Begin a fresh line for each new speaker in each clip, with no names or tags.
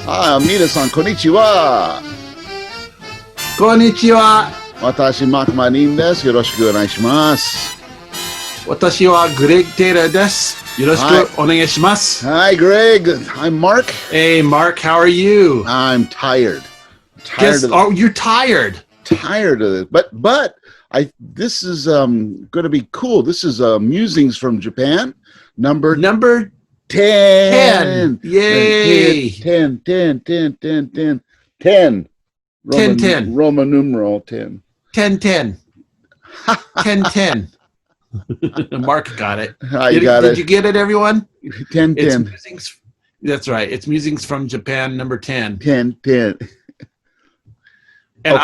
皆さん、こんにちは。
こんにちは。
私、マーク・マリンです。よろしくお願いします。
私はグレッグ・テイラーです。よろしくお願いします。
Hi, Greg. I'm Mark.
Hey, Mark, how are you?
I'm tired.
Oh, you're tired.
Tired of it. But this is going to be cool. This is Musings from Japan. Number 10.
Yay.
10. Roman numeral 10.
10. Mark got it. Did you get it, everyone?
10.
Musings. That's right. It's Musings from Japan, number 10.
10.
And
okay.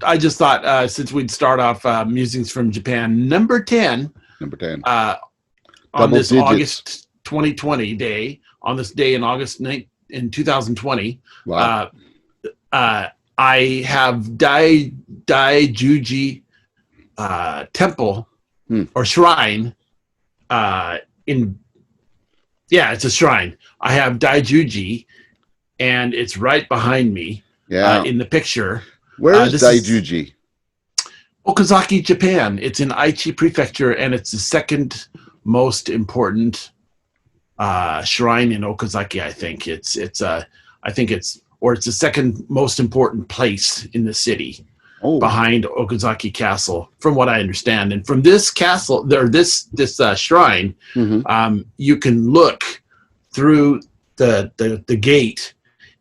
I just thought since we'd start off Musings from Japan, number 10. On this August 2020 day, on this day in August in 2020,
wow.
I have Daijuji temple or shrine it's a shrine. I have Daijuji, and it's right behind me in the picture.
Where is Daijuji?
Okazaki, Japan. It's in Aichi Prefecture, and it's the second most important shrine in Okazaki. I think it's the second most important place in the city behind Okazaki Castle, from what I understand. And from this castle, this shrine, you can look through the gate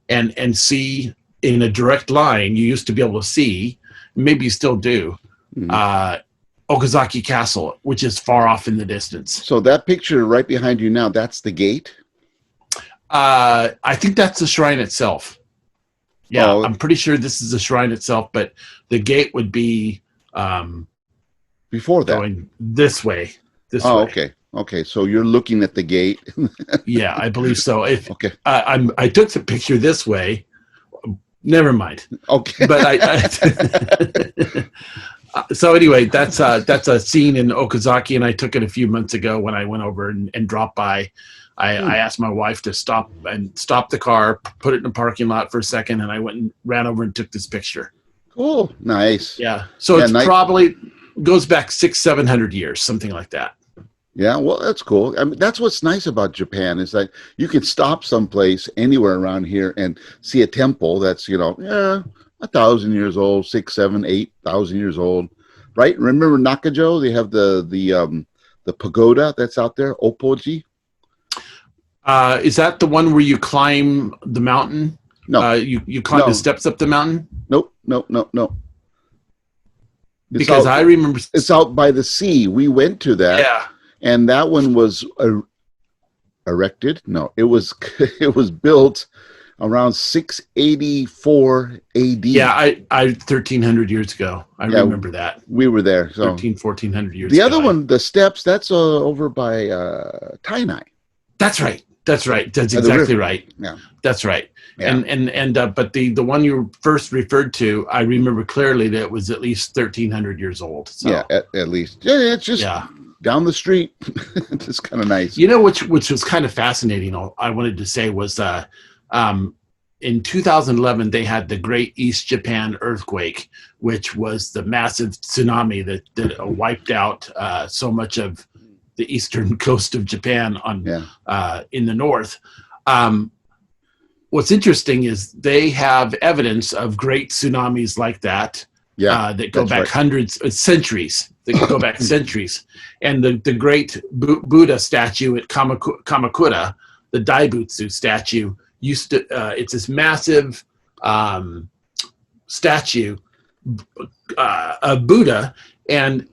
and see in a direct line. You used to be able to see, maybe you still do, Okazaki Castle, which is far off in the distance.
So that picture right behind you now, that's the gate?
I think that's the shrine itself. Yeah, I'm pretty sure this is the shrine itself, but the gate would be
before that,
going this way.
Okay. So you're looking at the gate.
Yeah, I believe so.
Okay.
I took the picture this way. Never mind.
Okay.
But so anyway, that's a scene in Okazaki, and I took it a few months ago when I went over and dropped by. I asked my wife to stop the car, put it in the parking lot for a second, and I went and ran over and took this picture.
Cool. Nice.
Yeah. So it's probably goes back 600-700 years, something like that.
Yeah, well, that's cool. I mean, that's what's nice about Japan is that you can stop someplace anywhere around here and see a temple that's 1,000 years old, 6, 7, 8,000 years old, right? Remember Nakajo? They have the pagoda that's out there, Opoji.
Is that the one where you climb the mountain?
No,
you climb the steps up the mountain.
Nope.
Because I remember
it's out by the sea. We went to that.
Yeah.
And that one was erected. No, it was built around 684 AD.
Yeah, I 1,300 years ago. I remember that.
We were there. So
1,400 years
the
ago.
The other one, the steps, that's over by Tainai.
That's right. That's exactly right.
Yeah.
That's right.
Yeah.
But the one you first referred to, I remember clearly that it was at least 1,300 years old. So.
Yeah, at least. Yeah, it's just down the street. It's kind of nice.
You know, which was kind of fascinating. I wanted to say was in 2011 they had the Great East Japan earthquake, which was the massive tsunami that wiped out so much of the eastern coast of Japan in the north. What's interesting is they have evidence of great tsunamis like that. That go back centuries. That go back centuries. And the great Buddha statue at Kamakura, the Daibutsu statue, it's this massive statue of Buddha. And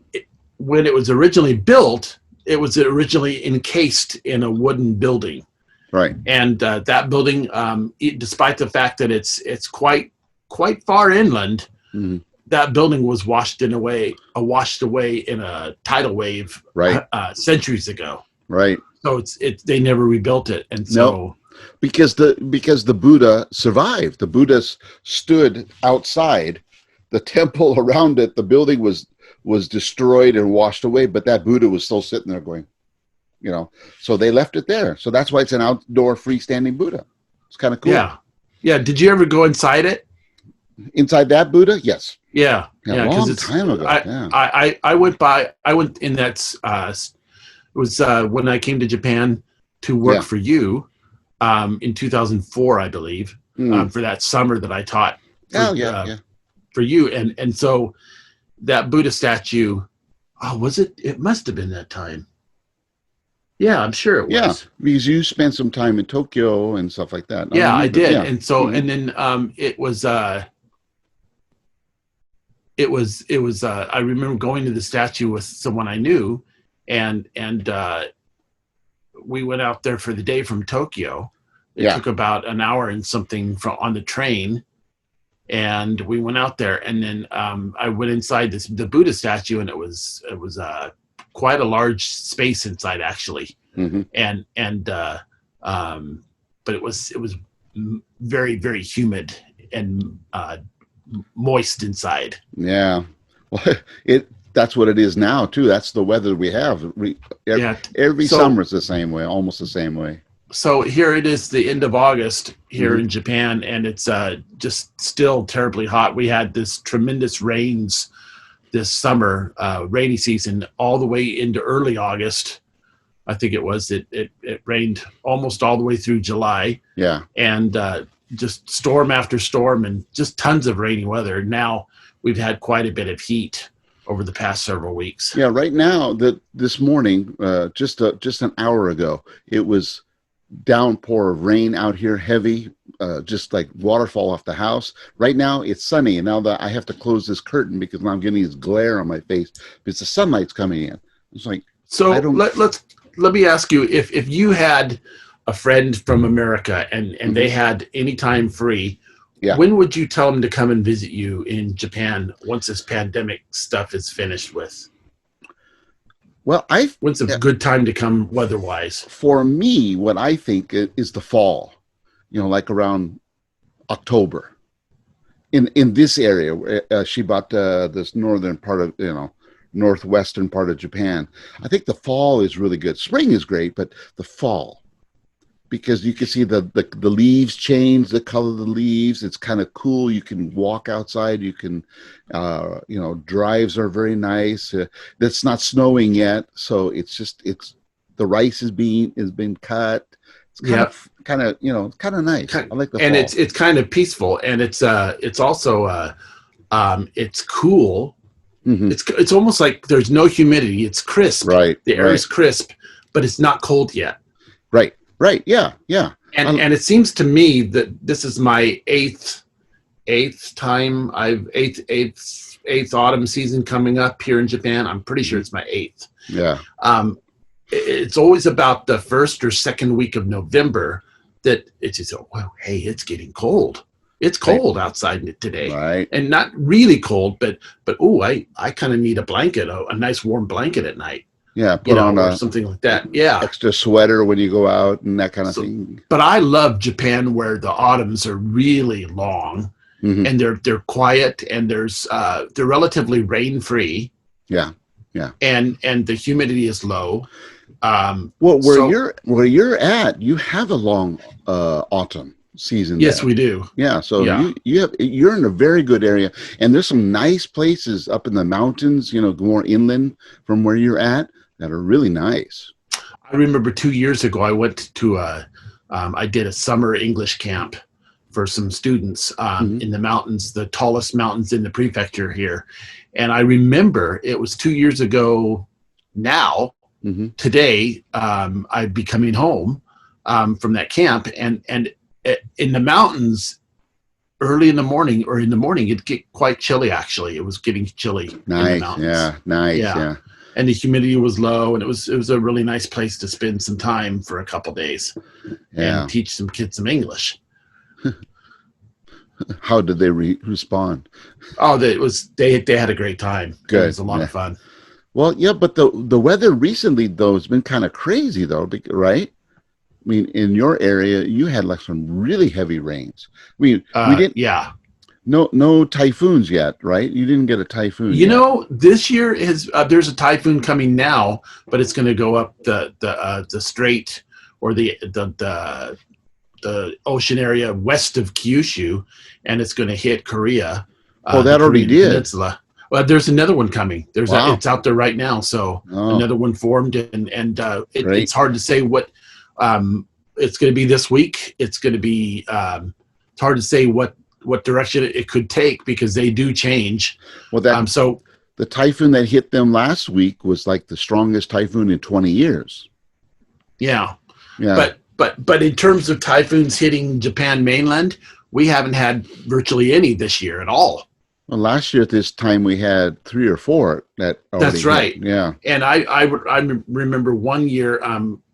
when it was originally built, it was originally encased in a wooden building.
Right. And
that building, despite the fact that it's quite far inland, that building was washed away in a tidal wave centuries ago.
Right.
So they never rebuilt it, and so
because the Buddha survived. The Buddha stood outside the temple around it. The building was destroyed and washed away, but that Buddha was still sitting there going, so they left it there. So that's why it's an outdoor freestanding Buddha. It's kind of cool.
Yeah. Yeah. Did you ever go inside it?
Inside that Buddha, yes,
Yeah.
yeah, a
Yeah. Because
long
it's
time ago. Yeah,
I went by. I went in that. It was when I came to Japan to work
yeah,
for you in 2004, I believe,
mm.
for that summer that I taught
Oh yeah, yeah,
for you, and so that Buddha statue. Oh, was it? It must have been that time. Yeah, I'm sure it
yeah.
was.
Because you spent some time in Tokyo and stuff like that. I
Yeah, I
remember.
did.
Yeah,
And so,
hmm
and then it was I remember going to the statue with someone I knew, and we went out there for the day from Tokyo. It
yeah,
took about an hour and something from on the train, and we went out there, and then I went inside the Buddha statue, and it was quite a large space inside actually,
hmm
and um, but it was very very humid and moist inside.
yeah. Well, it that's what it is now too. That's the weather we have.
Yeah.
Every
So
summer is the same way, almost the same way.
so here it is, the end of August here
Hmm
in Japan, and it's just still terribly hot. We had this tremendous rains this summer, rainy season, all the way into early August. I think it was. It rained almost all the way through July,
Yeah,
and just storm after storm, and just tons of rainy weather. Now we've had quite a bit of heat over the past several weeks.
yeah. Right now, this morning, just an hour ago, it was downpour of rain out here, heavy, just like waterfall off the house. Right now, it's sunny, and now that I have to close this curtain because now I'm getting this glare on my face because the sunlight's coming in. It's like I
So
don't.
let me ask you, if you had a friend from America and
Mhm.
they had any time free,
Yeah.
when would you tell them to come and visit you in Japan once this pandemic stuff is finished with?
Well, I
When's a good time to come weather-wise?
for me, what I think is the fall. Like around October in this area, Shibata, this northern part of northwestern part of Japan. I think the fall is really good. Spring is great, but the fall because you can see the leaves change the color of the leaves. It's kind of cool. You can walk outside. You can, drives are very nice. It's not snowing yet, so it's the rice is being cut. It's
Yeah,
kind of nice. I like the
and
fall.
it's kind of peaceful, and it's also it's cool.
Hmm
It's almost like there's no humidity. It's crisp.
Right,
The air
right,
is crisp, but it's not cold yet.
right, right. Yeah, yeah.
And it seems to me that this is my eighth time I've eighth autumn season coming up here in Japan. I'm pretty sure
Mhm.
it's my eighth.
Yeah,
Um, it's always about the first or second week of November that it's just, oh, well, hey, it's getting cold. It's
right,
cold outside today,
right.
and not really cold, but oh, I kind of need a blanket, a nice warm blanket at night,
Yeah, put on
or
a
something like that. Yeah.
extra sweater when you go out and that kind of
So,
thing.
but I love Japan where the autumns are really long
Hmm
and they're quiet and they're relatively rain free
Yeah, yeah.
and the humidity is low.
Well,
So
where you're at, you have a long autumn season
yes,
there.
we do.
Yeah, so
Yeah.
you're in a very good area, and there's some nice places up in the mountains, more inland from where you're at that are really nice.
I remember 2 years ago, I went to I did a summer English camp for some students
Hmm
in the mountains, the tallest mountains in the prefecture here. And I remember it was 2 years ago now,
hmm
today, I'd be coming home from that camp. And in the mountains, early in the morning or in the morning, it'd get quite chilly, actually. It was getting chilly in the
Nice,
mountains.
yeah, nice,
Yeah,
yeah,
and the humidity was low, and it was a really nice place to spend some time for a couple days and
yeah.
teach some kids some English.
How did they respond?
Oh, they had a great time. It
Good,
was a lot
yeah.
of fun.
Well, yeah, but the weather recently though has been kind of crazy though, right? I mean, in your area, you had like some really heavy rains. I mean, we didn't
Yeah,
no typhoons yet, right? You didn't get a typhoon yet.
this year is there's a typhoon coming now, but it's going to go up the strait or the the ocean area west of Kyushu, and it's going to hit Korea,
Oh,
the
that already
Korean
did.
peninsula. Well, there's another one coming.
Wow.
It's out there right now. So
Oh,
another one formed, and it's
great.
hard to say what it's going to be this week. It's going to be it's hard to say what direction it could take because they do change.
Well, that
So
the typhoon that hit them last week was like the strongest typhoon in 20 years.
yeah,
Yeah.
but in terms of typhoons hitting Japan mainland, we haven't had virtually any this year at all.
Well, last year at this time we had 3 or 4 that already
That's right.
hit. Yeah.
And I remember one year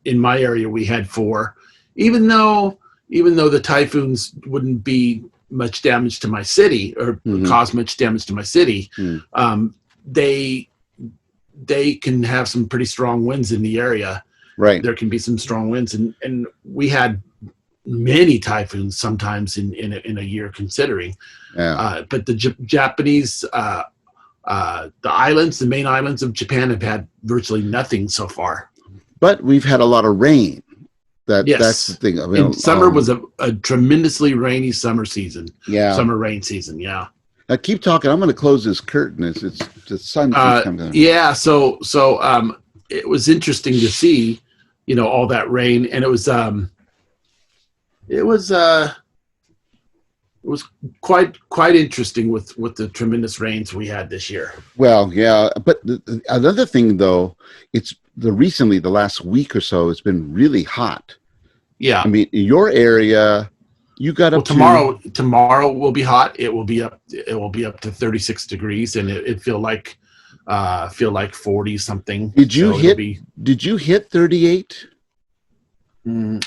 in my area we had 4, even though the typhoons wouldn't be much damage to my city or cause much damage to my city. They can have some pretty strong winds in the area.
Right.
There can be some strong winds, and we had many typhoons sometimes in a year considering.
Yeah.
But the Japanese, the islands, the main islands of Japan have had virtually nothing so far.
But we've had a lot of rain.
Yes.
That's the thing. I mean,
and summer was a tremendously rainy summer season.
Yeah.
Summer rain season. Yeah.
Now keep talking. I'm going to close this curtain. It's the sun keeps coming.
Yeah. So it was interesting to see, all that rain, and it was quite interesting with the tremendous rains we had this year.
Well, yeah, but another thing though, it's recently the last week or so, it's been really hot.
Yeah.
I mean, in your area, you got up
tomorrow will be hot. It will be up to 36 degrees, and it feel like 40 something.
Did you hit 38?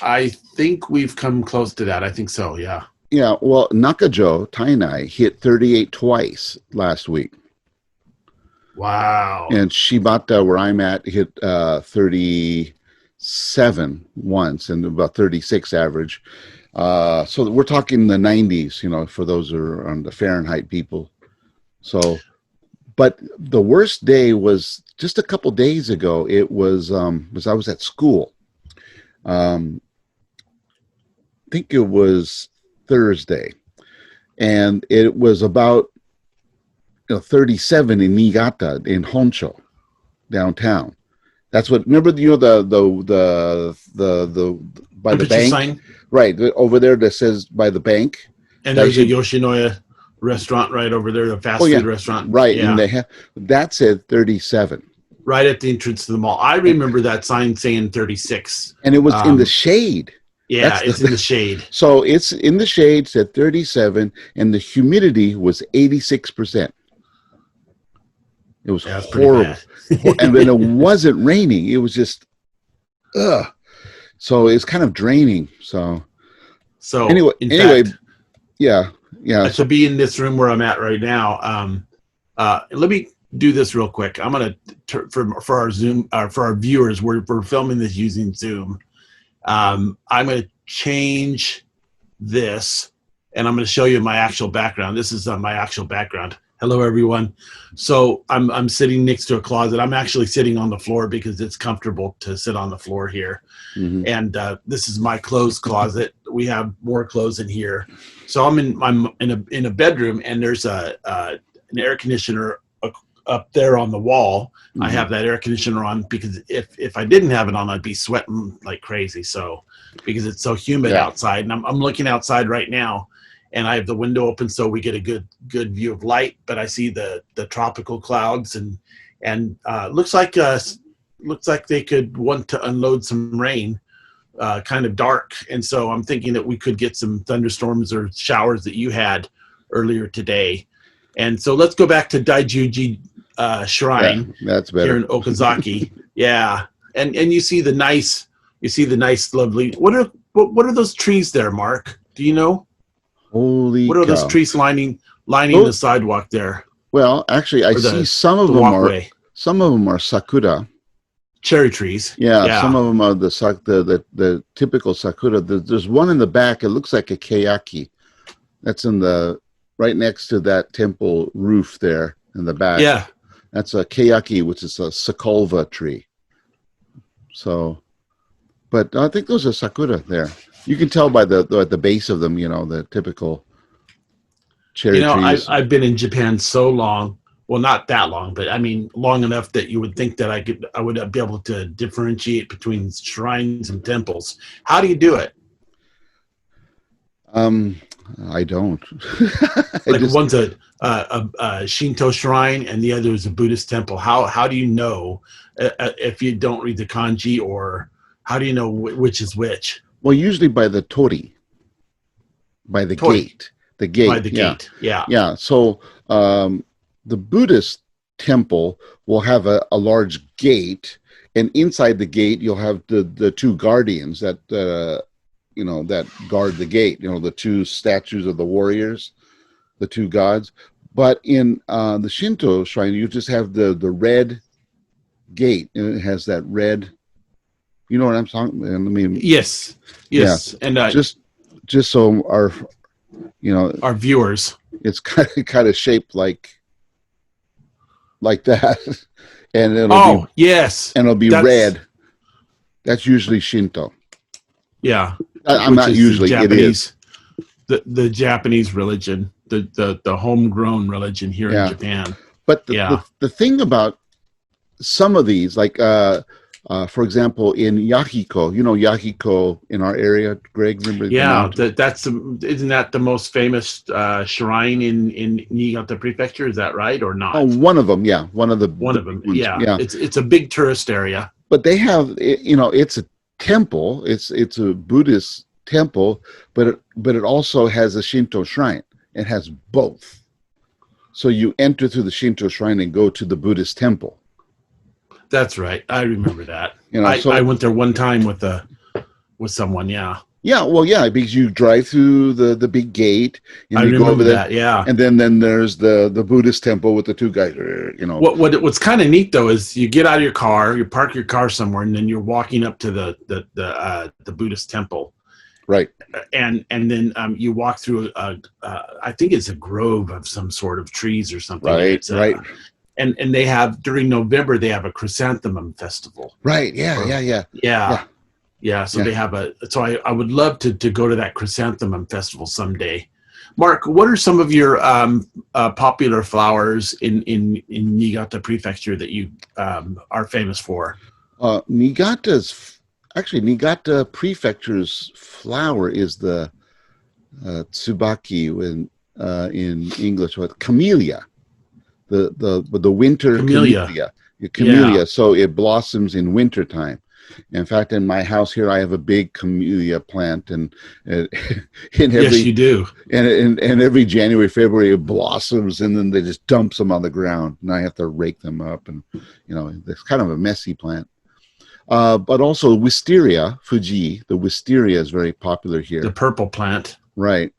I think we've come close to that. I think so. Yeah.
Yeah. Well, Nakajo, Tainai hit 38 twice last week.
Wow.
And Shibata, where I'm at, hit 37 once and about 36 average. So we're talking the 90s, for those who are on the Fahrenheit people. So, but the worst day was just a couple days ago. It was I was at school. I think it was Thursday, and it was about 37 in Niigata in Honsho, downtown. That's what. Remember, the by the bank, sign? Right over there that says by the bank.
And there's a Yoshinoya restaurant right over there, a fast food restaurant.
Right, yeah. And that said 37.
Right at the entrance to the mall. I remember that sign saying 36.
And it was in the shade.
Yeah, it's in the shade.
So it's in the shade, said 37, and the humidity was 86%. It was horrible. And then it wasn't raining. It was just, so it's kind of draining. So anyway, yeah.
To be in this room where I'm at right now, let me do this real quick. I'm going to for our Zoom for our viewers. We're filming this using Zoom. I'm going to change this, and I'm going to show you my actual background. This is my actual background. Hello, everyone. So I'm sitting next to a closet. I'm actually sitting on the floor because it's comfortable to sit on the floor here. Mm-hmm. And this is my clothes closet. We have more clothes in here. So I'm in a bedroom, and there's an air conditioner up there on the wall. Mm-hmm. I have that air conditioner on because if I didn't have it on, I'd be sweating like crazy. So because it's so humid outside, and I'm looking outside right now, and I have the window open so we get a good view of light. But I see the tropical clouds, and looks like they could want to unload some rain, kind of dark. And so I'm thinking that we could get some thunderstorms or showers that you had earlier today. And so let's go back to Daijuji Shrine.
Yeah, that's better.
Here in Okazaki. Yeah. And you see the nice lovely, what are those trees there, Mark? Do you know?
Holy
What are
cow.
those trees lining the sidewalk there?
Well, actually, I see some of them are sakura.
Cherry trees.
Yeah, some of them are the typical sakura. There's one in the back. It looks like a keyaki. That's right next to that temple roof there in the back.
Yeah.
That's a keyaki, which is a sakulva tree. So, but I think those are sakura there. You can tell by the base of them, the typical
You
cherry
know,
trees.
I've been in Japan so long. Well, not that long, but I mean long enough that you would think that I would be able to differentiate between shrines and temples. How do you do it?
Um, I don't. I
Like
just
one's a Shinto shrine and the other is a Buddhist temple. How do you know if you don't read the kanji, or how do you know which is which?
well, usually by the tori, by the
Tori,
gate. The
by
gate,
the
yeah.
gate. Yeah.
Yeah. So the Buddhist temple will have a large gate, and inside the gate you'll have the two guardians that that guard the gate. The two statues of the warriors, the two gods. But in the Shinto shrine, you just have the red gate, and it has that red. You know what I'm talking? I mean,
Yes.
yeah,
Yes. And
just just so our
our viewers.
it's kind of shaped like that, and
Oh, yes.
it'll be
That's
red. That's usually Shinto.
yeah,
I'm
which
not
is the
usually. It is.
Japanese, the Japanese religion, the homegrown religion here in
Yeah.
Japan.
But
Yeah,
the thing about some of these, like for example, in Yahiko, Yahiko in our area, Greg, remember the
yeah.
mountain?
Isn't that the most famous shrine in Niigata Prefecture? Is that right or
Oh,
not?
one of them, yeah, one of
One
the
of
big
them.
ones,
Yeah,
yeah.
it's a big tourist area.
But they have, it's a temple. It's a Buddhist temple, but it also has a Shinto shrine. It has both. So you enter through the Shinto shrine and go to the Buddhist temple.
That's right. I remember that. I
So
went there one time with someone. Yeah,
yeah, well, yeah, because you drive through the big gate and
I
you go over
remember
there,
that. Yeah.
and then there's the Buddhist temple with the two guys.
What's kind of neat though is you get out of your car, you park your car somewhere, and then you're walking up to the Buddhist temple,
Right,
and then you walk through I think it's a grove of some sort of trees or something, and
right,
it's
right,
and they have during November they have a chrysanthemum festival.
right. Yeah,
Or
yeah, yeah,
yeah,
yeah,
yeah. So
yeah.
they have so I would love to go to that chrysanthemum festival someday. Mark, what are some of your popular flowers in Niigata Prefecture that you are famous for?
Niigata Prefecture's flower is the tsubaki in English, what camellia, the winter
Camellia.
camellia,
Yeah.
camellia. So it blossoms in wintertime. In fact, in my house here, I have a big camellia plant, and in
Yes,
every
you do.
and every January, February, it blossoms, and then they just dumps them on the ground, and I have to rake them up, and it's kind of a messy plant. But also wisteria, Fuji, the wisteria is very popular
The
here.
purple plant.
Right.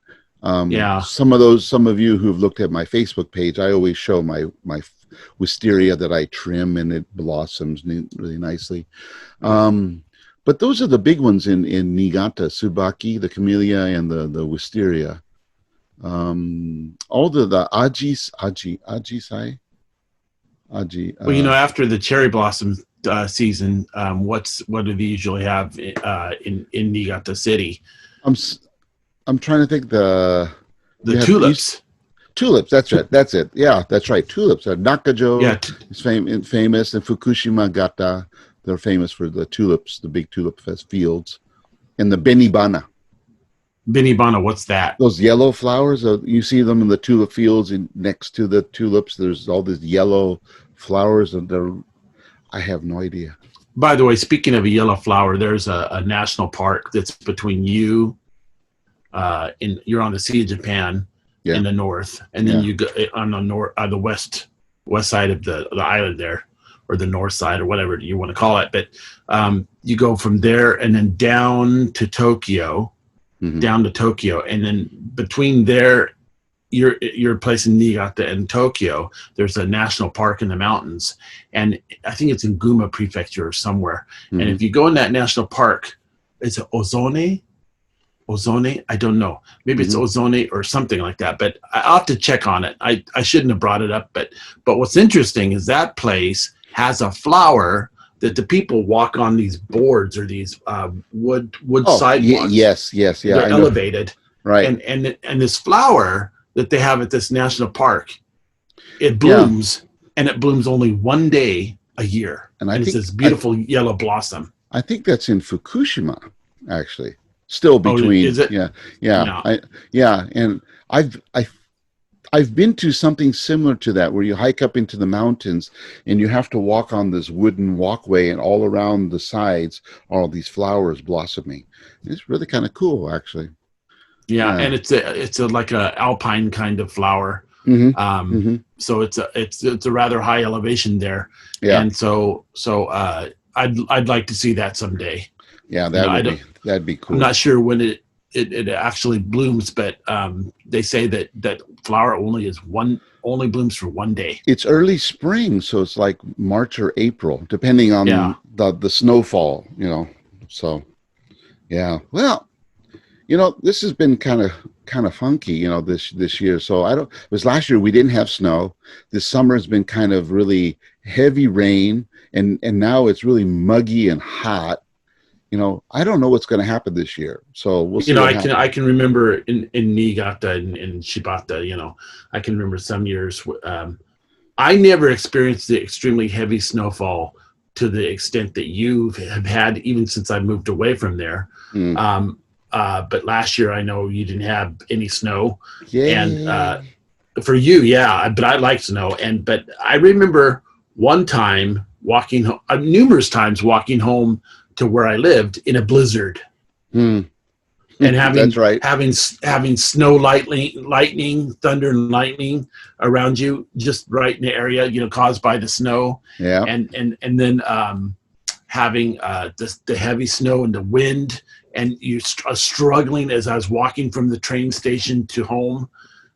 Yeah.
Some of you who've looked at my Facebook page, I always show my wisteria that I trim, and it blossoms really nicely. But those are the big ones in Niigata: Tsubaki, the camellia, and the wisteria. All the ajisai, aji.
Well, after the cherry blossom season, what do they usually have in Niigata City?
I'm I'm trying to think.
The
You have
tulips.
tulips. That's right. That's it. Yeah, that's right. Tulips.
Yeah,
Nakajo is famous, and Fukushima Gata. They're famous for the tulips, the big tulip fest fields, and the benibana.
Benibana. What's that?
Those yellow flowers. You see them in the tulip fields, and next to the tulips, there's all these yellow flowers, and I have no idea.
By the way, speaking of a yellow flower, there's a national park that's between you you're on the Sea of Japan
Yeah,
in the north, and then
yeah.
you go on the west side of the island there, or the north side, or whatever you want to call it. But you go from there and then
Mm-hmm.
down to Tokyo, and then between there, your place in Niigata and Tokyo, there's a national park in the mountains, and I think it's in Guma Prefecture or somewhere.
Mm-hmm.
And if you go in that national park, it's Ozone. I don't know. Maybe it's Ozone or something like that, but I'll have to check on it. I shouldn't have brought it up, but what's interesting is that place has a flower that the people walk on these boards or these wood
Oh,
sidewalks.
yes, yes, yeah,
They're
I know.
elevated,
Right.
and this flower that they have at this national park, it
Yeah.
blooms, and it blooms only one day a year,
And
and it's this beautiful yellow blossom.
I think that's in Fukushima, actually. Still
Oh,
between,
is it?
yeah, yeah,
Yeah.
yeah, and I've I I've been to something similar to that where you hike up into the mountains and you have to walk on this wooden walkway, and all around the sides are all these flowers blossoming. It's really kind of cool, actually.
Yeah,
Yeah.
and it's a like a alpine kind of flower.
Mm-hmm.
Um,
Mm-hmm.
so it's a rather high elevation there,
Yeah.
and I'd like to see that someday.
Yeah.
You know, I don't.
That'd be
I'm
cool.
not sure when it actually blooms, but they say that flower only blooms for one day.
It's early spring, so it's like March or April, depending
Yeah,
on the snowfall. So yeah. Well, this has been kind of funky, this year. So I don't. It was last year we didn't have snow. This summer has been kind of really heavy rain, and now it's really muggy and hot. I don't know what's going to happen this year. So we'll see what
I
happens.
can remember in Niigata and in Shibata. I can remember some years. I never experienced the extremely heavy snowfall to the extent that you have had, even since I moved away from there.
Mm.
Um, but last year, I know you didn't have any snow, and
Yay!
for you, yeah. But I like snow, but I remember one time numerous times walking home to where I lived in a blizzard
Mm.
and
That's right.
having snow, lightning, thunder, and lightning around you, just right in the area, caused by the snow,
Yeah.
and then having the heavy snow and the wind, and you struggling as I was walking from the train station to home,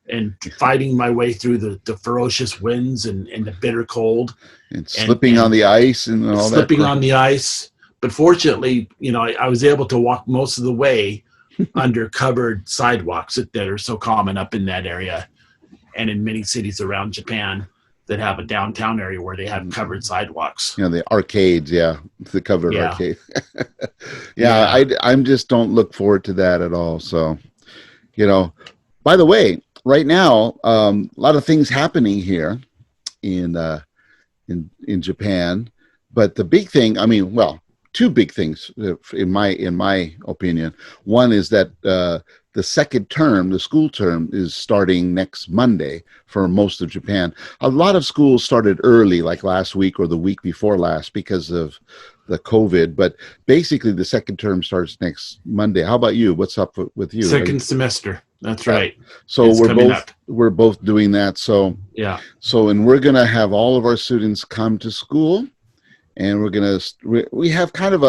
and fighting my way through the ferocious winds and the bitter cold,
And
and
slipping on the ice and all that
slipping on
crap.
the ice. But fortunately, I was able to walk most of the way under covered sidewalks that are so common up in that area, and in many cities around Japan that have a downtown area where they have covered sidewalks.
The arcades, yeah, the covered
Yeah,
arcade. Yeah,
yeah.
I'm just don't look forward to that at all. So, you know, by the way, right now, a lot of things happening here in in Japan, but the big thing, I mean, well, two big things in my opinion. One is that the second term, the school term, is starting next Monday for most of Japan. A lot of schools started early, like last week or the week before last, because of the COVID. But basically, the second term starts next Monday. How about you? What's up with you?
Second semester. That's
Yeah.
right.
So
It's
we're
coming
both
up.
we're both doing that.
Yeah.
And we're gonna have all of our students come to school, and we have kind of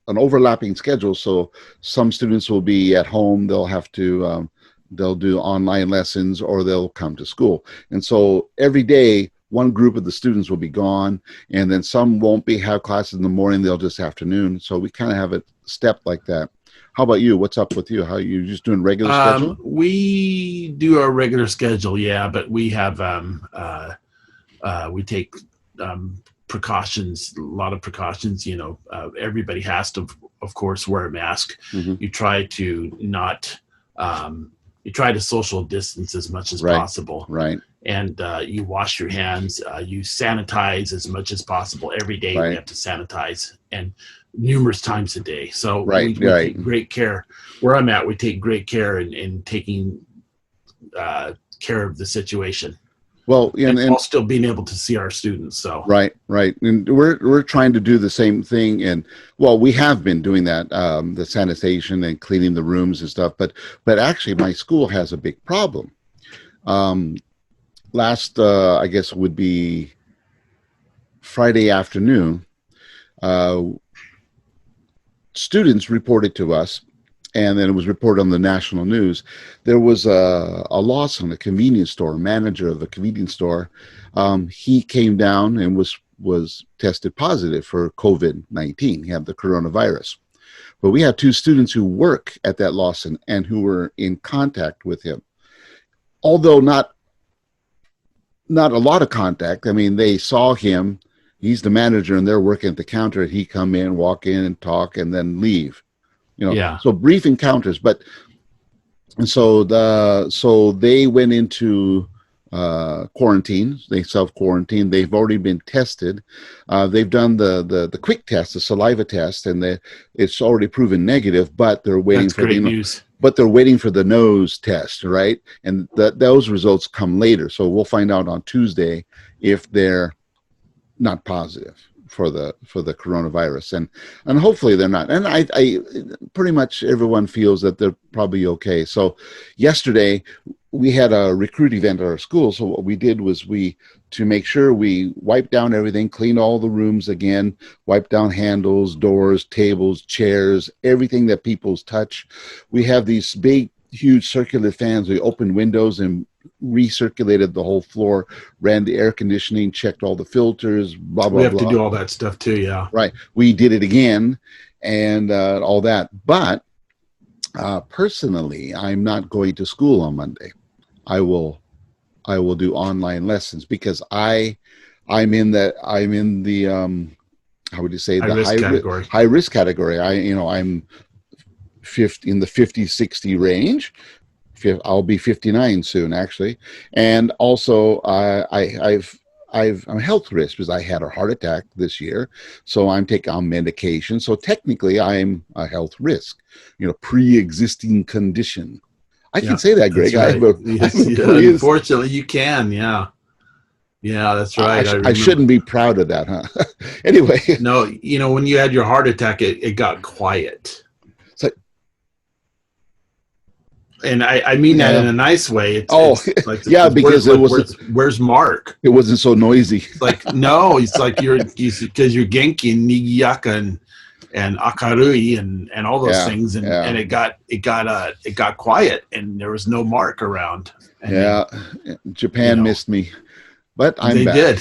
an overlapping schedule. So some students will be at home; they'll do online lessons, or they'll come to school. And so every day, one group of the students will be gone, and then some won't have classes in the morning; they'll just afternoon. So we kind of have it stepped like that. How about you? What's up with you? How you just doing regular schedule?
We do our regular schedule, yeah, but we have we take precautions, a lot of precautions. Everybody has to, of course, wear a mask.
Hmm.
You try to not, you try to social distance as much as
Right,
possible,
right,
and you wash your hands. You sanitize as much as possible. Every day we
right,
have to sanitize, and numerous times a day. So
right,
we
right.
take great care. Where I'm at, we take great care in taking care of the situation,
Well,
and
and
while still being able to see our students. So
right, right, and we're trying to do the same thing, and well, we have been doing that, the sanitation and cleaning the rooms and stuff. But actually, my school has a big problem. Um, Last, I guess, would be Friday afternoon. Uh, Students reported to us, and then it was reported on the national news. There was a loss on a convenience store. Manager of a convenience store, he came down and was tested positive for COVID-19. He had the coronavirus. But we had two students who work at that Lawson and who were in contact with him, although not a lot of contact. I mean, they saw him, he's the manager, and they're working at the counter. He come in, walk in, and talk, and then leave.
Yeah,
So brief encounters. But and so they went into quarantine. They self quarantine. They've already been tested. They've done the quick test, the saliva test, and it's already proven negative. But they're waiting
that's
for
great news.
but they're waiting for the nose test, right? And those results come later. So we'll find out on Tuesday if they're not positive for the coronavirus, and hopefully they're not. And I pretty much everyone feels that they're probably okay. So yesterday we had a recruit event at our school. So what we did was to make sure we wiped down everything, cleaned all the rooms again, wiped down handles, doors, tables, chairs, everything that people's touch. We have these big, huge circular fans. We opened windows and recirculated the whole floor, ran the air conditioning, checked all the filters, blah,
We
blah,
have to
blah.
do all that stuff too. Yeah.
Right. We did it again and all that. But personally, I'm not going to school on Monday. I will do online lessons because I'm in the how would you say,
High
the
risk category.
high risk category. I'm 50 in the 50-60 range. I'll be 59 soon, actually, and also I'm a health risk because I had a heart attack this year, so I'm taking on medication. So technically, I'm a health risk, pre-existing condition. I can say that, Greg.
Right. Yes, yeah, unfortunately, you can. Yeah. Yeah, that's right.
I shouldn't be proud of that, huh? Anyway.
No, when you had your heart attack, it got quiet. And I mean that in a nice way. It's like,
yeah, because
where's Mark?
It wasn't so noisy.
It's like, no, it's like because you're Genki and Nigiyaka and Akarui and all those things, and it got quiet, and there was no Mark around.
And Japan missed me, but I'm back.
They
did.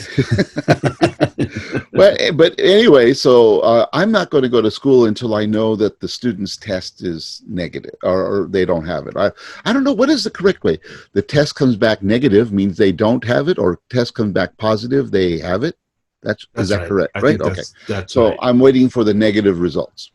but anyway, so I'm not going to go to school until I know that the student's test is negative or they don't have it. I don't know what is the correct way. The test comes back negative means they don't have it, or test comes back positive, they have it. Is that right. Correct? Right? Okay.
That's
so
right.
I'm waiting for the negative results.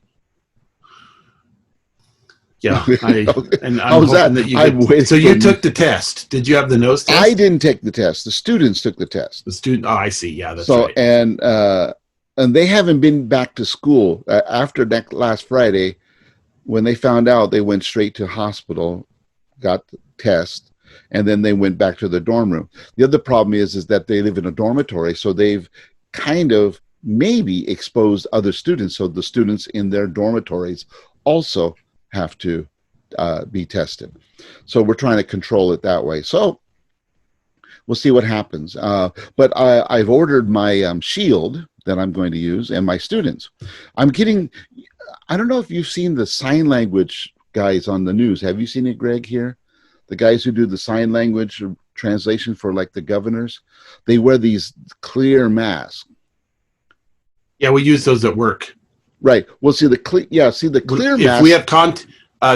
Yeah, and I'm
how's that?
So you took the test. Did you have the nose test?
I didn't take the test. The students took the test.
The student. Oh, I see. Yeah, that's right.
And they haven't been back to school after that last Friday. When they found out, they went straight to hospital, got the test, and then they went back to the dorm room. The other problem is that they live in a dormitory, so they've kind of maybe exposed other students. So the students in their dormitories also have to be tested. So we're trying to control it that way. So we'll see what happens. But I've ordered my shield that I'm going to use, and my students. I don't know if you've seen the sign language guys on the news. Have you seen it, Greg, here? The guys who do the sign language translation for like the governors, they wear these clear masks.
Yeah, we use those at work.
Right. Well, see the clear mask.
If we have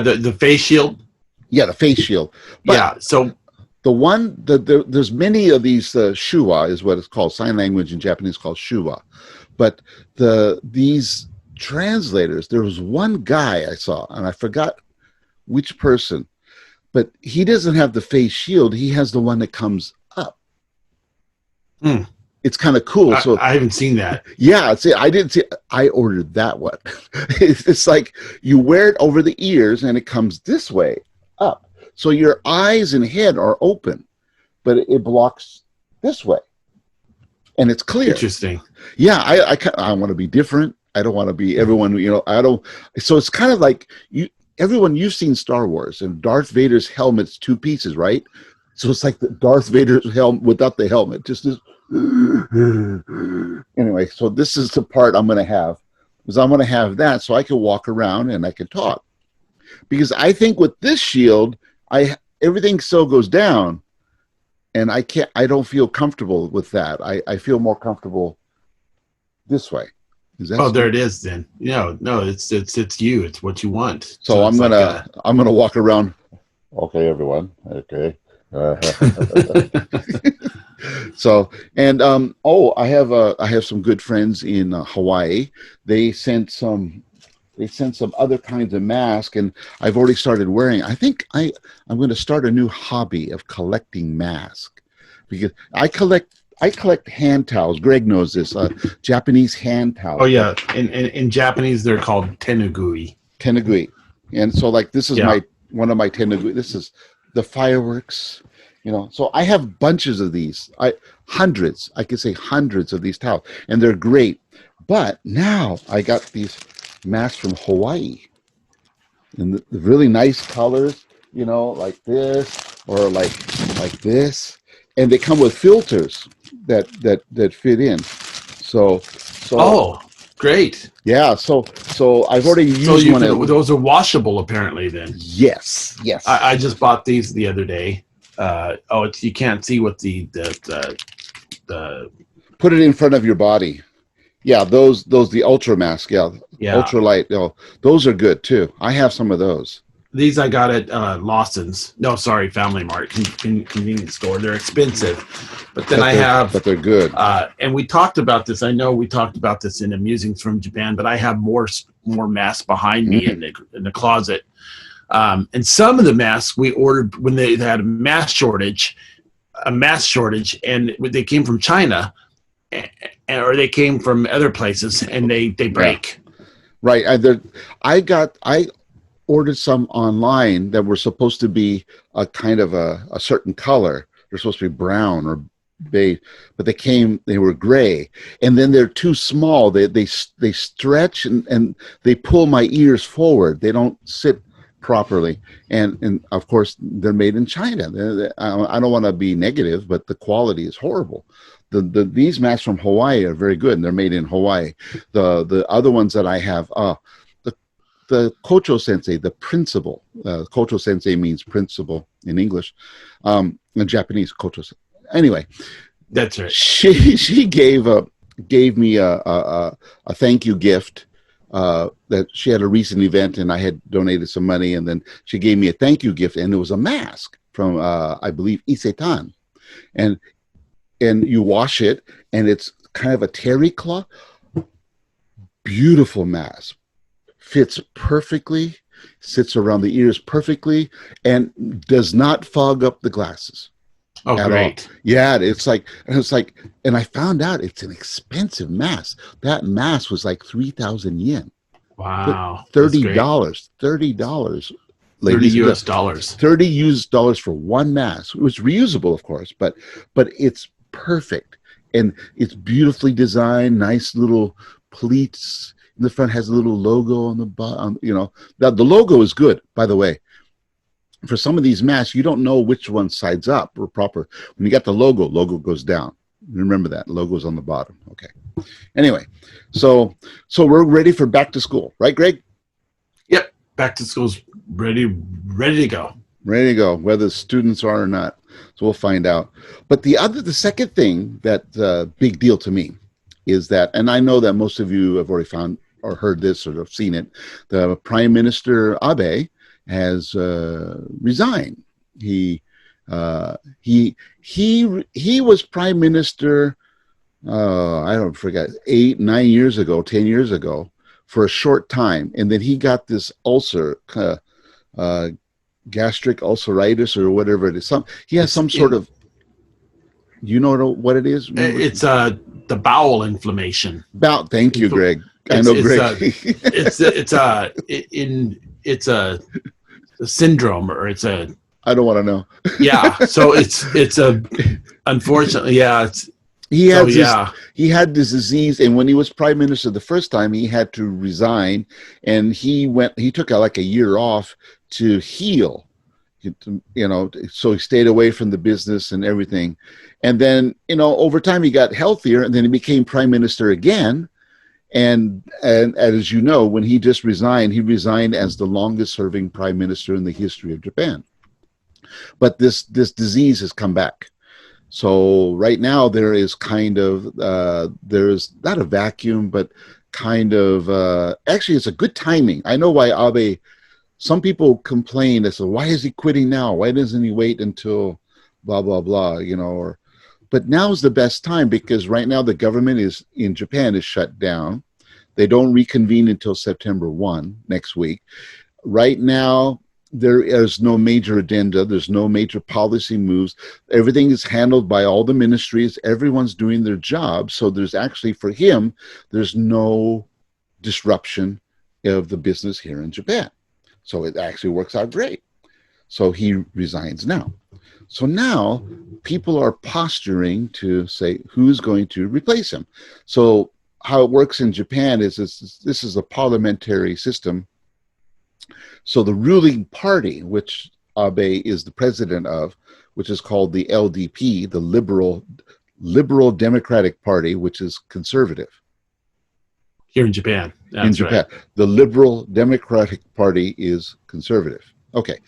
the face shield.
Yeah, the face shield.
But so
the one there's many of these shua is what it's called. Sign language in Japanese called shua. But these translators, there was one guy I saw, and I forgot which person, but he doesn't have the face shield. He has the one that comes up. It's kind of cool. So
I haven't seen that.
Yeah, I didn't see. I ordered that one. It's like you wear it over the ears, and it comes this way up. So your eyes and head are open, but it blocks this way, and it's clear.
Interesting.
Yeah, I want to be different. I don't want to be everyone. I don't. So it's kind of like everyone. You've seen Star Wars, and Darth Vader's helmet's two pieces, right? So it's like the Darth Vader's helmet without the helmet, just this. Anyway, so this is the part I'm going to have, because I'm going to have that so I can walk around and I can talk. Because I think with this shield, everything still goes down, and I don't feel comfortable with that. I feel more comfortable this way.
There it is. Then no, it's you. It's what you want.
So I'm gonna walk around. Okay, everyone. Okay. So and I have some good friends in Hawaii. They sent some they sent some other kinds of masks, and I've already started wearing. I'm going to start a new hobby of collecting masks because I collect hand towels. Greg knows this. Japanese hand
Oh
towels that
yeah, in Japanese they're called tenugui.
tenugui, and so like this is
Yeah,
my one of my tenugui. This is the fireworks, you know. So I have bunches of these. I could say hundreds of these towels, and they're great. But now I got these masks from Hawaii, and the really nice colors, you know, like this or like this, and they come with filters that fit in. So
oh, great.
yeah, so I've already
So
used
you
one
can,
at
those are washable apparently then.
yes,
I
yes.
just bought these the other day. You can't see what the
Put it in front of your body. Yeah, those the ultra mask. Yeah,
yeah.
ultralight. Oh, those are good too. I have some of those.
These I got at Lawson's. No, sorry, Family Mart, convenience store. They're expensive, but then I have,
But they're good.
and we talked about this. I know we talked about this in the Musings from Japan, but I have more masks behind me
Mm,
in the closet. And some of the masks we ordered when they had a mask shortage, and they came from China, or they came from other places, and they
yeah,
break.
right. I ordered some online that were supposed to be a kind of a certain color. They're supposed to be brown or beige, but they were gray, and then they're too small. They stretch and they pull my ears forward. They don't sit properly, and of course they're made in China. I don't want to be negative, but the quality is horrible. These masks from Hawaii are very good, and they're made in Hawaii. The other ones that I have, the the Kocho Sensei, the principal. Kocho Sensei means principal in English, in Japanese. Kocho. Anyway,
That's right.
she gave me a thank you gift. That she had a recent event and I had donated some money, and then she gave me a thank you gift, and it was a mask from I believe Isetan, and you wash it, and it's kind of a terry cloth, beautiful mask, fits perfectly, sits around the ears perfectly, and does not fog up the glasses
Oh,
at all.
great.
Yeah, and I found out it's an expensive mask. That mask was like 3,000 yen,
Wow, that's
thirty
great.
dollars, $30,
30
ladies and
US
gentlemen.
dollars.
30 US dollars for one mask. It was reusable, of course, but it's perfect, and it's beautifully designed. Nice little pleats in the front, has a little logo on the bottom. You know, the logo is good, by the way. For some of these masks, you don't know which one sides up or proper. When you got the logo goes down. Remember that logo's on the bottom. Okay. Anyway, so we're ready for back to school, right, Greg?
Yep, back to school's ready to go.
Ready to go, whether students are or not. So we'll find out. But the second thing that big deal to me is that, and I know that most of you have already found or heard this or have seen it. The Prime Minister Abe has resigned. He was Prime Minister. I don't forget 8 9 years ago, 10 years ago, for a short time, and then he got this ulcer. Uh, Gastric ulceritis or whatever it is. He has
It's
some sort
it,
of. You know what it is? Remember?
it's the bowel inflammation.
About. Thank you, Greg. I
It's
know
it's
Greg.
a it's a in it's a syndrome, or it's a,
I don't want to know.
yeah. So it's a, unfortunately, yeah. It's
he
so
has this.
yeah.
He had this disease, and when he was prime minister the first time, he had to resign, and he went. He took like a year off to heal. You know, so he stayed away from the business and everything, and then over time he got healthier, and then he became prime minister again. And as you know, when he just resigned, he resigned as the longest serving prime minister in the history of Japan. But this disease has come back. So right now there is kind of there's not a vacuum, but kind of actually it's a good timing. I know why Abe. Some people complain as to why is he quitting now? Why doesn't he wait until blah blah blah? Or But now is the best time because right now the government is in Japan is shut down. They don't reconvene until September 1 next week. Right now, there is no major agenda. There's no major policy moves. Everything is handled by all the ministries. Everyone's doing their job. So there's actually, for him, there's no disruption of the business here in Japan. So it actually works out great. So he resigns now. So now people are posturing to say who's going to replace him. So how it works in Japan is this is a parliamentary system. So the ruling party, which Abe is the president of, which is called the LDP, the Liberal Democratic Party, which is conservative.
Here in Japan.
In
That's
Japan,
right.
the Liberal Democratic Party is conservative. Okay.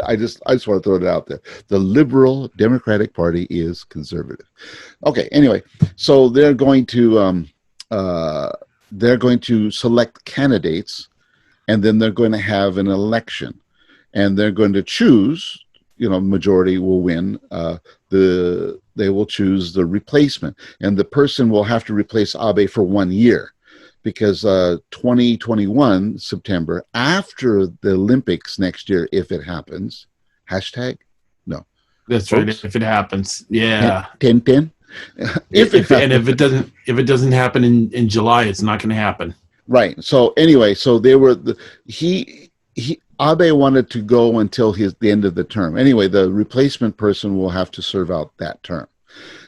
I just want to throw it out there. The Liberal Democratic Party is conservative. Okay. Anyway, so they're going to select candidates, and then they're going to have an election, and they're going to choose. Majority will win. They will choose the replacement, and the person will have to replace Abe for 1 year, because 2021 September, after the Olympics next year, if it happens, hashtag no,
That's right.
folks,
If it happens, yeah.
10 if it
If
happens.
it doesn't happen in July, it's not going to happen.
Right. So anyway, so they were he Abe wanted to go until the end of the term. Anyway, the replacement person will have to serve out that term.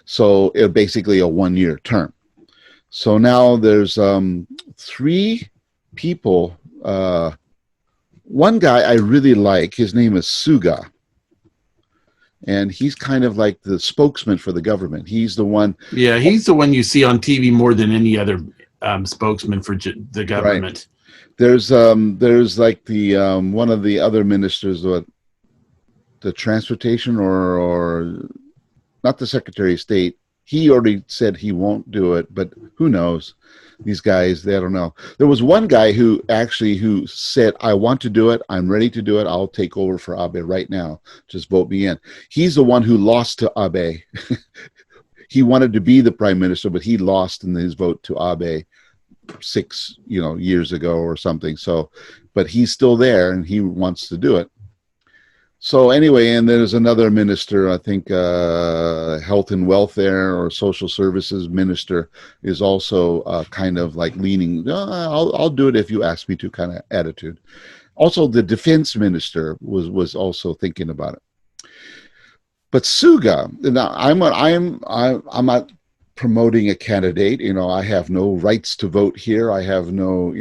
So it basically a 1 year term. So now there's three people. One guy I really like. His name is Suga, and he's kind of like the spokesman for the government. He's the one.
Yeah, he's the one you see on TV more than any other spokesman for the
Right.
government.
There's like the one of the other ministers, the transportation or not the Secretary of State. He already said he won't do it, but who knows? These guys, they don't know. There was one guy who said, "I want to do it. I'm ready to do it. I'll take over for Abe right now. Just vote me in." He's the one who lost to Abe. He wanted to be the prime minister, but he lost in his vote to Abe 6 years ago or something. So, but he's still there and he wants to do it. So anyway, and there's another minister, I think, health and welfare or social services minister is also kind of like leaning, I'll do it if you ask me to, kind of attitude. Also, the defense minister was also thinking about it. But Suga, now I'm not promoting a candidate. I have no rights to vote here. I have no,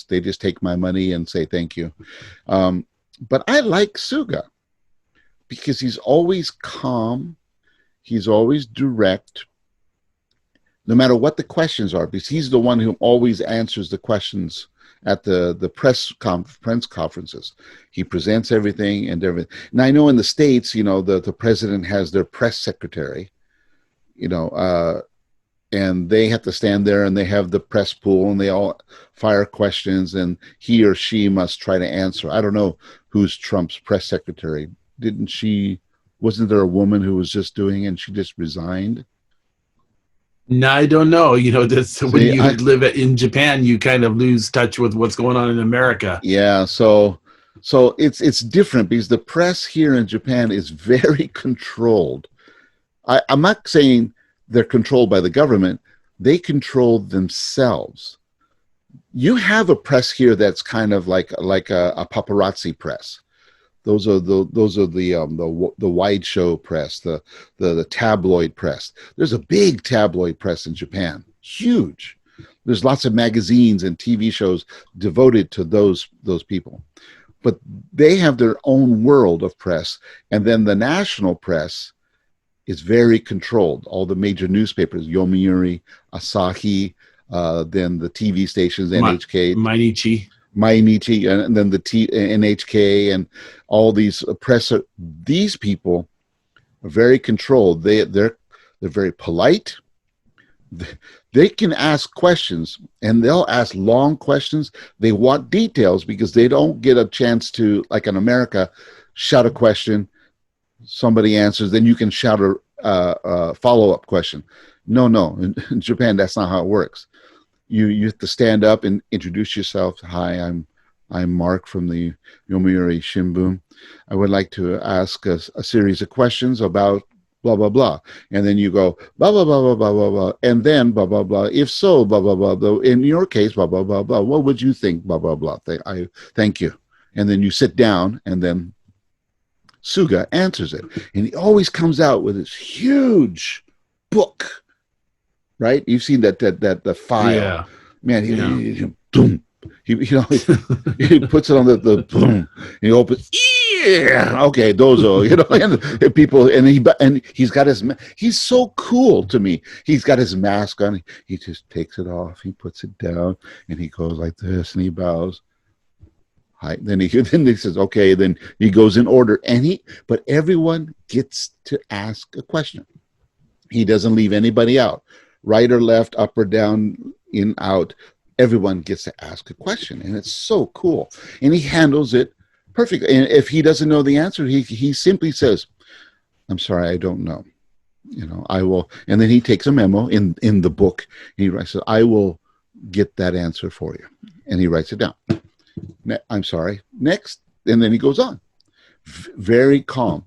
they just take my money and say thank you. But I like Suga, because he's always calm, he's always direct, no matter what the questions are, because he's the one who always answers the questions at the press conferences. He presents everything and everything. And I know in the States, the president has their press secretary, and they have to stand there and they have the press pool and they all fire questions and he or she must try to answer. I don't know who's Trump's press secretary. Wasn't there a woman who was just doing it and she just resigned?
No, I don't know. That's when
See,
you live in Japan, you kind of lose touch with what's going on in America.
yeah, so it's different because the press here in Japan is very controlled. I'm not saying they're controlled by the government. They control themselves. You have a press here that's kind of like a paparazzi press. Those are the wide show press, the tabloid press. There's a big tabloid press in Japan, huge. There's lots of magazines and TV shows devoted to those people, but they have their own world of press, and then the national press is very controlled. All the major newspapers, Yomiuri, Asahi, then the TV stations, NHK,
Mainichi.
Mainichi, and then the NHK, and all these press. These people are very controlled. They're very polite. They can ask questions, and they'll ask long questions. They want details because they don't get a chance to, like in America, shout a question. Somebody answers, then you can shout follow-up question. No, no, in Japan, that's not how it works. You have to stand up and introduce yourself. Hi, I'm Mark from the Yomiuri Shimbun. I would like to ask a series of questions about blah blah blah, and then you go blah blah blah blah blah blah blah, and then blah blah blah. If so, blah blah blah blah. In your case, blah blah blah blah. What would you think? Blah blah blah. I thank you, and then you sit down, and then Suga answers it, and he always comes out with this huge book. Right? You've seen that the file,
Yeah.
man.
Yeah.
Boom. He puts it on the boom. He opens. Yeah, okay, those are and people, and he's got he's so cool to me. He's got his mask on. He just takes it off. He puts it down, and he goes like this, and he bows. Hi. Then he says, okay. Then he goes in order, but everyone gets to ask a question. He doesn't leave anybody out, right or left, up or down, in, out. Everyone gets to ask a question, and it's so cool. And he handles it perfectly. And if he doesn't know the answer, he simply says, "I'm sorry, I don't know." I will. And then he takes a memo in the book. He writes, "I will get that answer for you," and he writes it down. I'm sorry. Next, and then he goes on. Very calm.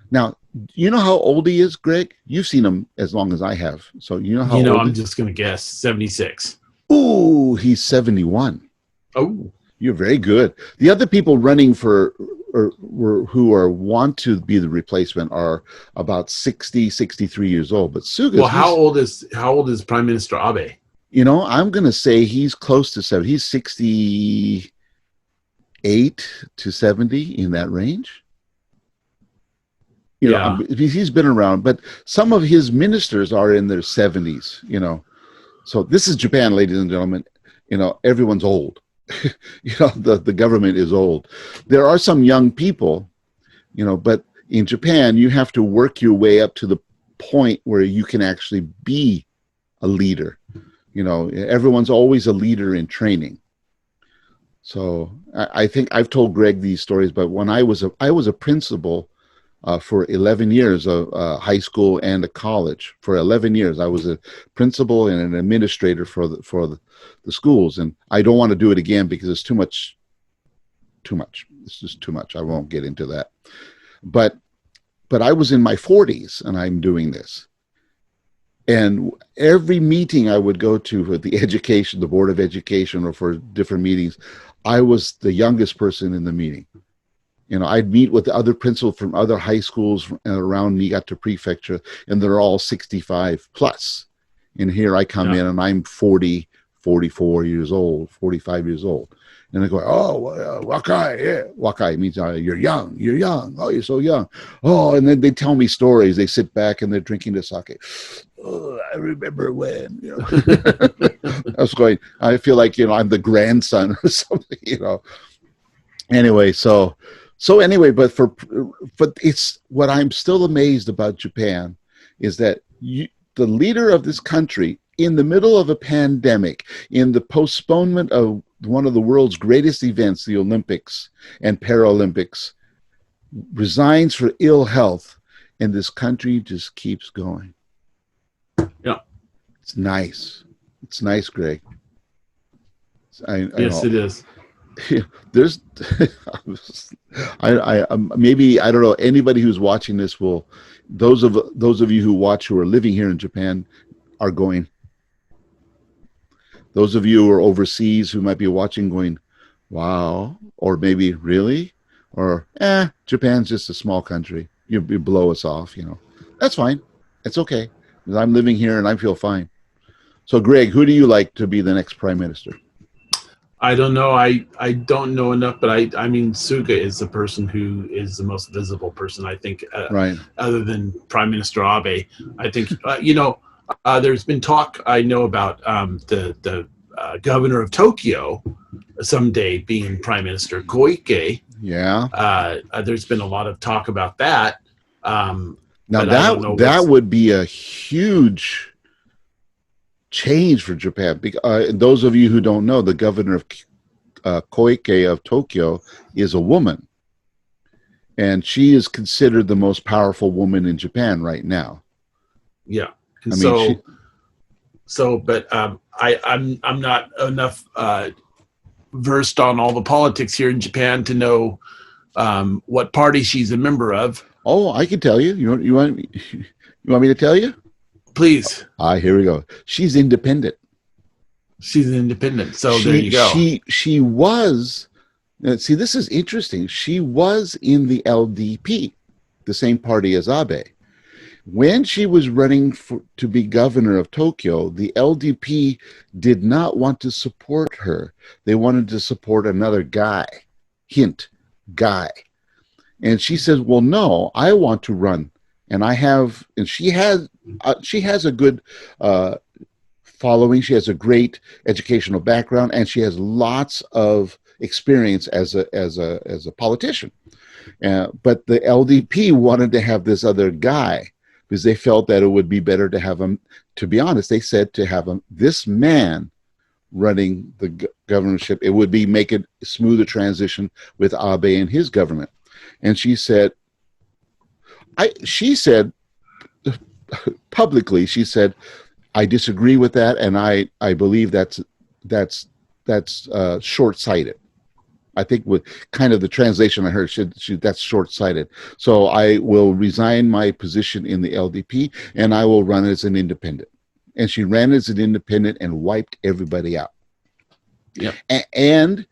Now, you know how old he is, Greg? You've seen him as long as I have, so you know how old.
I'm just gonna guess 76.
Ooh, he's 71.
Oh,
You're very good. The other people running for who want to be the replacement are about 60, 63 years old. But Suga,
well, how old is Prime Minister Abe?
I'm going to say he's close to 70. He's 68 to 70 in that range. He's been around, but some of his ministers are in their 70s. So this is Japan, ladies and gentlemen. Everyone's old. The government is old. There are some young people, but in Japan, you have to work your way up to the point where you can actually be a leader. Everyone's always a leader in training. So I think I've told Greg these stories, but when I was a principal for 11 years of high school and a college. For 11 years, I was a principal and an administrator for the schools, and I don't want to do it again because it's too much. It's just too much. I won't get into that. But I was in my 40s, and I'm doing this. And every meeting I would go to for the Board of Education, or for different meetings, I was the youngest person in the meeting. I'd meet with the other principals from other high schools around Niigata Prefecture, and they're all 65 plus. And here I come in, and I'm 40, 44 years old, 45 years old. And they go, "Oh, wakai, yeah. Wakai means you're young. You're young. Oh, you're so young. Oh," and then they tell me stories. They sit back and they're drinking the sake. "Oh, I remember when." I was going. I feel like I'm the grandson or something. Anyway, so anyway, but it's what I'm still amazed about Japan is that the leader of this country, in the middle of a pandemic, in the postponement of one of the world's greatest events, the Olympics and Paralympics, resigns for ill health, and this country just keeps going.
Yeah.
It's nice. It's nice, Greg.
Yes, it is.
There's maybe, I don't know, anybody who's watching this will, those of you who watch who are living here in Japan are going. Those of you who are overseas who might be watching going, wow, or maybe really, or Japan's just a small country. You blow us off, That's fine. It's okay. I'm living here and I feel fine. So Greg, who do you like to be the next prime minister?
I don't know. I don't know enough, but I mean, Suga is the person who is the most visible person, I think,
right.
Other than Prime Minister Abe. I think, there's been talk, I know, about the governor of Tokyo someday being Prime Minister, Koike.
Yeah.
There's been a lot of talk about that.
Now that would be a huge change for Japan. And those of you who don't know, the governor of Koike of Tokyo is a woman, and she is considered the most powerful woman in Japan right now.
Yeah. And
I mean, she.
but I'm not enough versed on all the politics here in Japan to know what party she's a member of.
Oh, I can tell you. You want me to tell you?
Please,
Here we go. She's independent.
she's an independent. So there
She
you go.
she she was. See, this is interesting. She was in the LDP, the same party as Abe. When she was running to be governor of Tokyo, the LDP did not want to support her. They wanted to support another guy. Hint, guy. And she says, "Well, no, I want to run." And I have, and she has a good following. She has a great educational background, and she has lots of experience as a politician. But the LDP wanted to have this other guy because they felt that it would be better to have him. To be honest, they said to have him, this man running the governorship, it would be make it a smoother transition with Abe and his government. And she said, she said publicly, she said, I disagree with that, and I believe that's short-sighted. I think with kind of the translation I heard, that's short-sighted. So I will resign my position in the LDP, and I will run as an independent. And she ran as an independent and wiped everybody out.
Yep.
And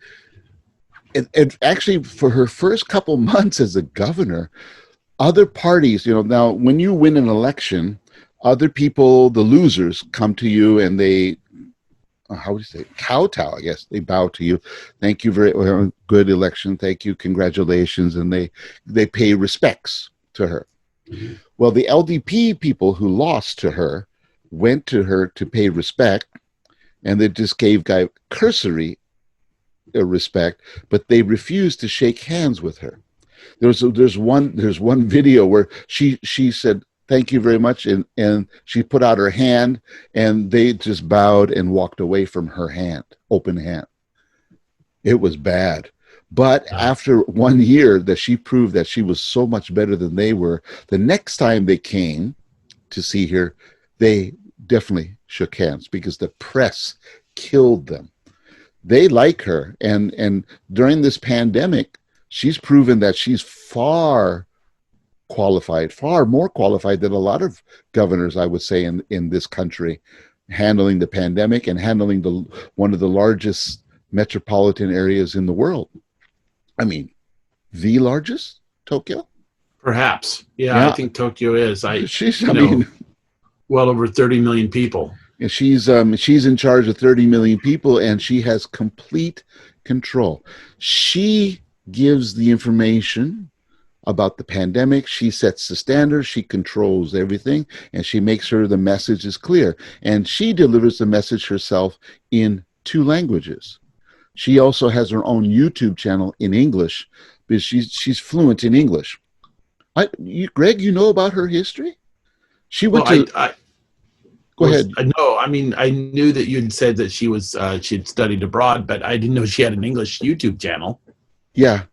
it actually, for her first couple months as a governor, other parties, now when you win an election, other people, the losers, come to you and they, how would you say, kowtow, I guess. They bow to you. Thank you, very good election. Thank you, congratulations. And they pay respects to her. Mm-hmm. Well, the LDP people who lost to her went to her to pay respect, and they just gave guy cursory respect, but they refused to shake hands with her. There's one video where she said, thank you very much, and she put out her hand, and they just bowed and walked away from her hand, open hand. It was bad. But after 1 year that she proved that she was so much better than they were, the next time they came to see her, they definitely shook hands because the press killed them. They like her, and during this pandemic, she's proven that she's far more qualified than a lot of governors, I would say, in this country, handling the pandemic and handling one of the largest metropolitan areas in the world. I mean, the largest, Tokyo?
Perhaps. Yeah, I think Tokyo is. I mean, well over 30 million people.
And she's in charge of 30 million people, and she has complete control. She gives the information about the pandemic. She sets the standards. She controls everything, and she makes sure the message is clear. And she delivers the message herself in 2 languages. She also has her own YouTube channel in English because she's fluent in English. Greg, you know about her history? She went Go ahead.
No, I mean, I knew that you had said that she'd studied abroad, but I didn't know she had an English YouTube channel.
Yeah,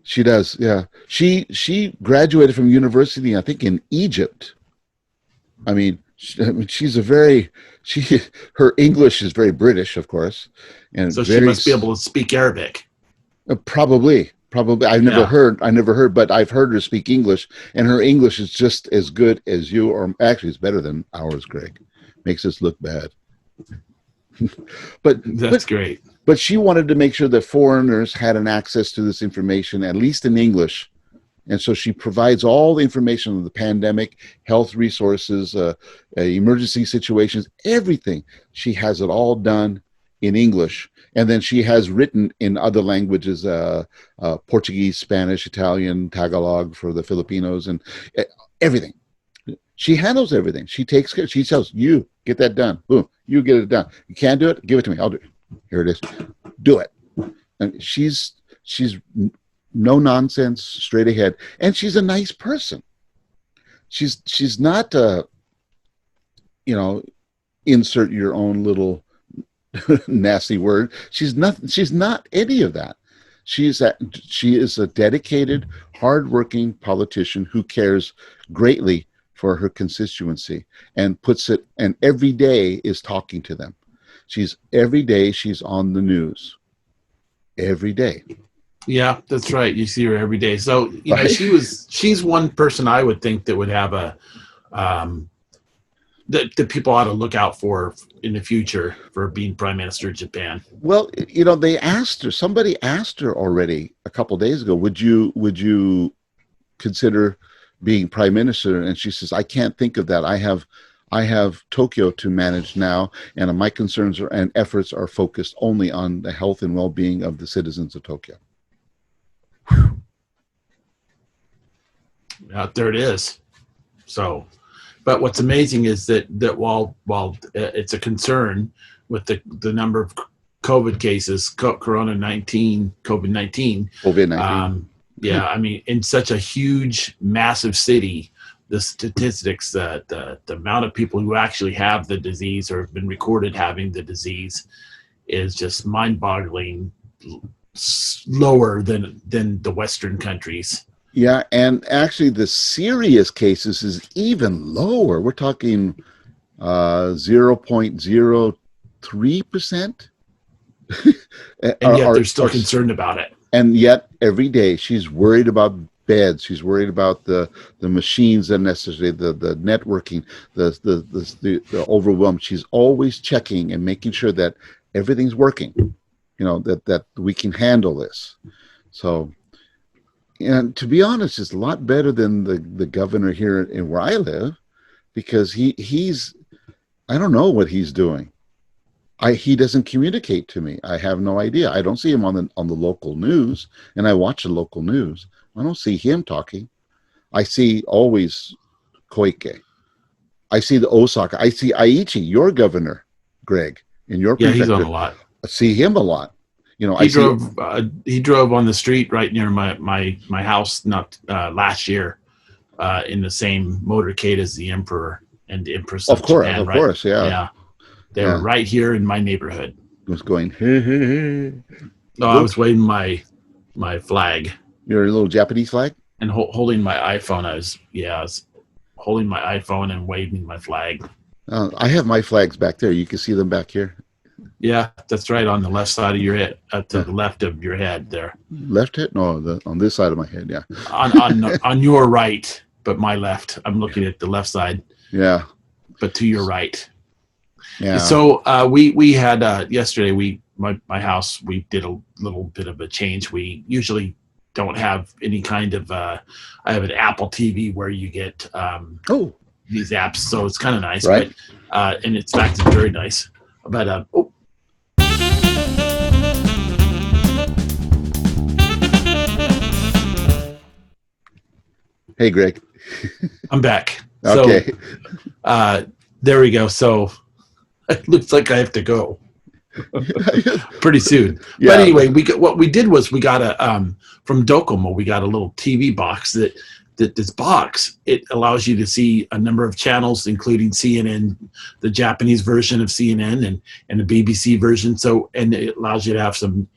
she does. Yeah, she graduated from university, I think, in Egypt. I mean, she's her English is very British, of course, and
so she must be able to speak Arabic.
Probably. I've never heard, but I've heard her speak English, and her English is just as good as you, or actually, it's better than ours, Greg. Makes us look bad. But
that's great.
But she wanted to make sure that foreigners had an access to this information, at least in English. And so she provides all the information on the pandemic, health resources, emergency situations, everything. She has it all done in English. And then she has written in other languages, Portuguese, Spanish, Italian, Tagalog for the Filipinos, and everything. She handles everything. She takes care. She tells you, get that done. Boom, you get it done. You can't do it? Give it to me. I'll do it. Here it is. Do it. And she's no nonsense, straight ahead. And she's a nice person. She's not, insert your own little nasty word. She's not any of that. She is a dedicated, hardworking politician who cares greatly for her constituency and puts it, and every day is talking to them. Every day she's on the news. Every day.
Yeah, that's right. You see her every day. So,
Right?
she's one person I would think that would have um, that people ought to look out for in the future for being prime minister of Japan.
Well, they asked her, somebody asked her already a couple of days ago, would you consider being prime minister? And she says, I can't think of that. I have Tokyo to manage now, and my concerns and efforts are focused only on the health and well-being of the citizens of Tokyo.
There it is. So, but what's amazing is that while it's a concern with the number of COVID cases, COVID-19,
COVID-19.
yeah, I mean, in such a huge, massive city, the statistics, the amount of people who actually have the disease or have been recorded having the disease is just mind-boggling, lower than the Western countries.
Yeah, and actually the serious cases is even lower. We're talking 0.03%.
And yet they're still concerned about it.
And yet every day she's worried about beds. She's worried about the machines that are necessary, the networking, the overwhelm. She's always checking and making sure that everything's working, that we can handle this. So, and to be honest, it's a lot better than the governor here in where I live, because he's I don't know what he's doing. He doesn't communicate to me. I have no idea. I don't see him on the local news, and I watch the local news. I don't see him talking. I see always Koike. I see the Osaka. I see Aichi, your governor, Greg, in your prefecture.
He's on a lot.
I see him a lot.
He drove on the street right near my house not last year in the same motorcade as the Emperor and the Empress of Japan.
Of course, yeah.
Yeah. They were right here in my neighborhood.
It was going, hey, hey, hey.
No, I was waving my flag.
Your little Japanese flag?
And holding my iPhone. I was holding my iPhone and waving my flag.
I have my flags back there. You can see them back here.
Yeah, that's right, on the left side of your head, to the left of your head there.
Left head? No, on this side of my head, yeah.
on your right, but my left. I'm looking at the left side.
Yeah.
But to your right.
Yeah.
So we had yesterday. My house, we did a little bit of a change. We usually don't have any kind of. I have an Apple TV where you get these apps, so it's kind of nice,
right?
But and it's fact it's very nice. But
Hey, Greg.
I'm back.
Okay.
So, there we go. So it looks like I have to go pretty soon. Yeah. But anyway, what we did was we got from Docomo, we got a little TV box that this box, it allows you to see a number of channels, including CNN, the Japanese version of CNN and the BBC version. So, and it allows you to have some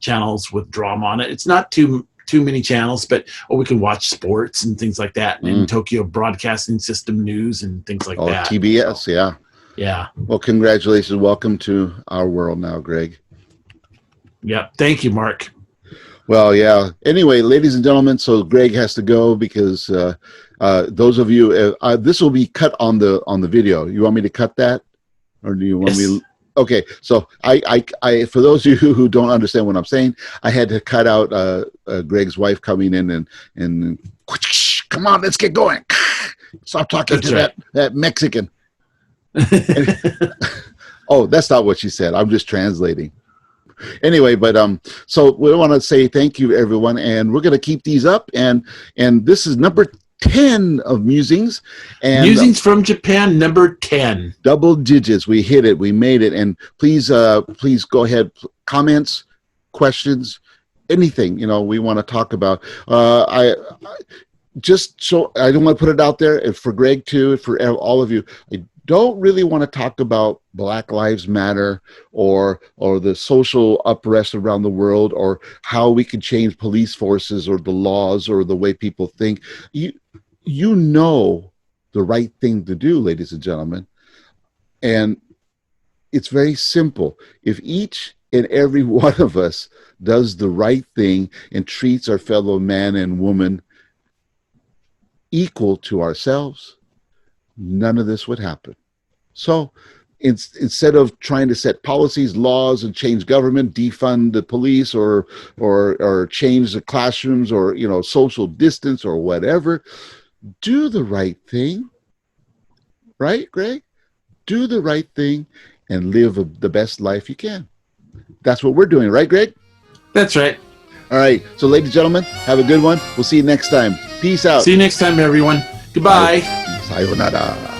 channels with drama on it. It's not too many channels, but we can watch sports and things like that, and Tokyo Broadcasting System news and things like that.
TBS, so, yeah.
Yeah.
Well, congratulations. Welcome to our world now, Greg.
Yeah. Thank you, Mark.
Well, yeah. Anyway, ladies and gentlemen, so Greg has to go because those of you, this will be cut on the video. You want me to cut that, or do you want me? Okay. So I for those of you who don't understand what I'm saying, I had to cut out Greg's wife coming in and come on, let's get going. Stop talking to that Mexican. Oh, that's not what she said. I'm just translating. Anyway, but so we want to say thank you, everyone, and we're going to keep these up. And this is number 10 of Musings. And
Musings from Japan, number 10.
Double digits. We hit it. We made it. And please go ahead. Comments, questions, anything we want to talk about. I just so I don't want to put it out there, and for Greg too, for all of you. I don't really want to talk about Black Lives Matter or the social unrest around the world or how we can change police forces or the laws or the way people think. You know the right thing to do, ladies and gentlemen. And it's very simple. If each and every one of us does the right thing and treats our fellow man and woman equal to ourselves, none of this would happen. So instead of trying to set policies, laws, and change government, defund the police, or change the classrooms, or social distance or whatever, do the right thing, right, Greg? Do the right thing and live the best life you can. That's what we're doing, right, Greg?
That's right.
All right. So, ladies and gentlemen, have a good one. We'll see you next time. Peace out.
See you next time, everyone. Goodbye.
Sayonara.